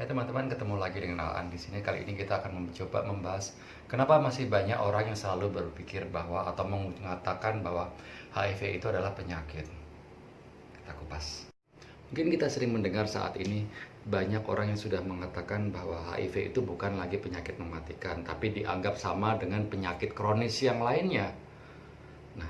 Hai teman-teman, ketemu lagi dengan Aan di sini. Kali ini kita akan mencoba membahas kenapa masih banyak orang yang selalu berpikir bahwa atau mengatakan bahwa HIV itu adalah penyakit. Kita kupas. Mungkin kita sering mendengar saat ini banyak orang yang sudah mengatakan bahwa HIV itu bukan lagi penyakit mematikan, tapi dianggap sama dengan penyakit kronis yang lainnya. Nah,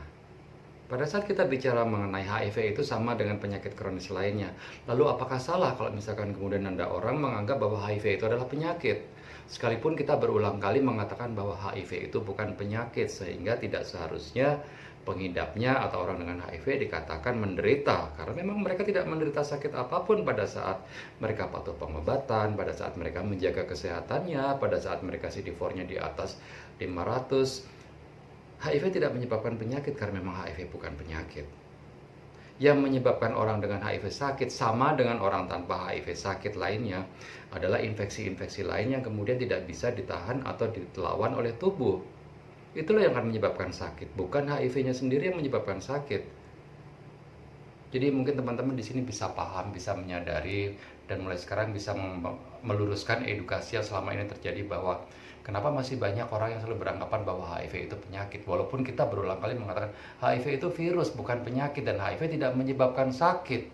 pada saat kita bicara mengenai HIV itu sama dengan penyakit kronis lainnya. Lalu apakah salah kalau misalkan kemudian ada orang menganggap bahwa HIV itu adalah penyakit? Sekalipun kita berulang kali mengatakan bahwa HIV itu bukan penyakit, sehingga tidak seharusnya pengidapnya atau orang dengan HIV dikatakan menderita. Karena memang mereka tidak menderita sakit apapun pada saat mereka patuh pengobatan, pada saat mereka menjaga kesehatannya, pada saat mereka CD4-nya di atas 500. HIV tidak menyebabkan penyakit karena memang HIV bukan penyakit. Yang menyebabkan orang dengan HIV sakit sama dengan orang tanpa HIV sakit lainnya adalah infeksi-infeksi lain yang kemudian tidak bisa ditahan atau dilawan oleh tubuh. Itulah yang akan menyebabkan sakit, bukan HIV-nya sendiri yang menyebabkan sakit. Jadi mungkin teman-teman di sini bisa paham, bisa menyadari, dan mulai sekarang bisa meluruskan edukasi yang selama ini terjadi bahwa kenapa masih banyak orang yang selalu beranggapan bahwa HIV itu penyakit. Walaupun kita berulang kali mengatakan HIV itu virus bukan penyakit dan HIV tidak menyebabkan sakit.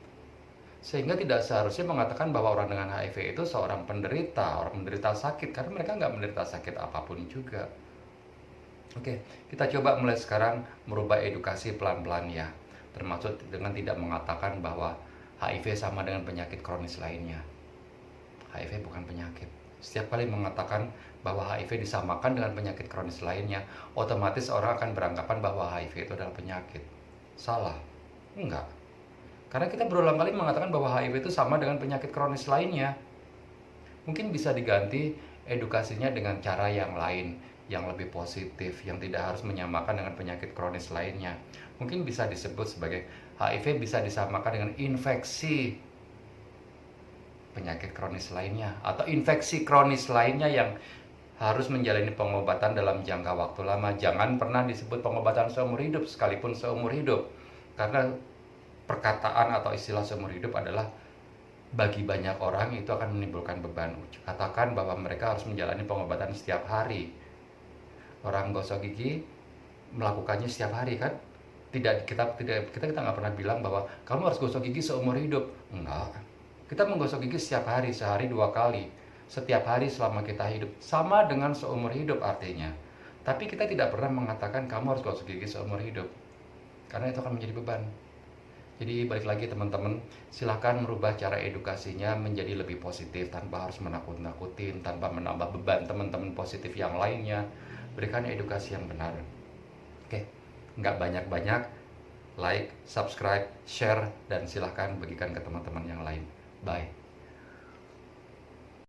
Sehingga tidak seharusnya mengatakan bahwa orang dengan HIV itu seorang penderita, orang menderita sakit, karena mereka nggak menderita sakit apapun juga. Oke, kita coba mulai sekarang merubah edukasi pelan-pelan ya. Termasuk dengan tidak mengatakan bahwa HIV sama dengan penyakit kronis lainnya. HIV bukan penyakit. Setiap kali mengatakan bahwa HIV disamakan dengan penyakit kronis lainnya, otomatis orang akan beranggapan bahwa HIV itu adalah penyakit. Salah. Enggak. Karena kita berulang kali mengatakan bahwa HIV itu sama dengan penyakit kronis lainnya. Mungkin bisa diganti edukasinya dengan cara yang lain, yang lebih positif, yang tidak harus menyamakan dengan penyakit kronis lainnya. Mungkin bisa disebut sebagai HIV bisa disamakan dengan infeksi penyakit kronis lainnya, atau infeksi kronis lainnya yang harus menjalani pengobatan dalam jangka waktu lama. Jangan pernah disebut pengobatan seumur hidup, sekalipun seumur hidup, karena perkataan atau istilah seumur hidup adalah bagi banyak orang itu akan menimbulkan beban. Katakan bahwa mereka harus menjalani pengobatan setiap hari. Orang gosok gigi melakukannya setiap hari kan? Kita nggak pernah bilang bahwa kamu harus gosok gigi seumur hidup. Enggak. Kita menggosok gigi setiap hari, sehari 2 kali. Setiap hari selama kita hidup. Sama dengan seumur hidup artinya. Tapi kita tidak pernah mengatakan kamu harus gosok gigi seumur hidup. Karena itu akan menjadi beban. Jadi balik lagi teman-teman, silahkan merubah cara edukasinya menjadi lebih positif tanpa harus menakut-nakutin, tanpa menambah beban teman-teman positif yang lainnya. Berikan edukasi yang benar. Oke, nggak banyak-banyak, like, subscribe, share, dan silahkan bagikan ke teman-teman yang lain. Bye.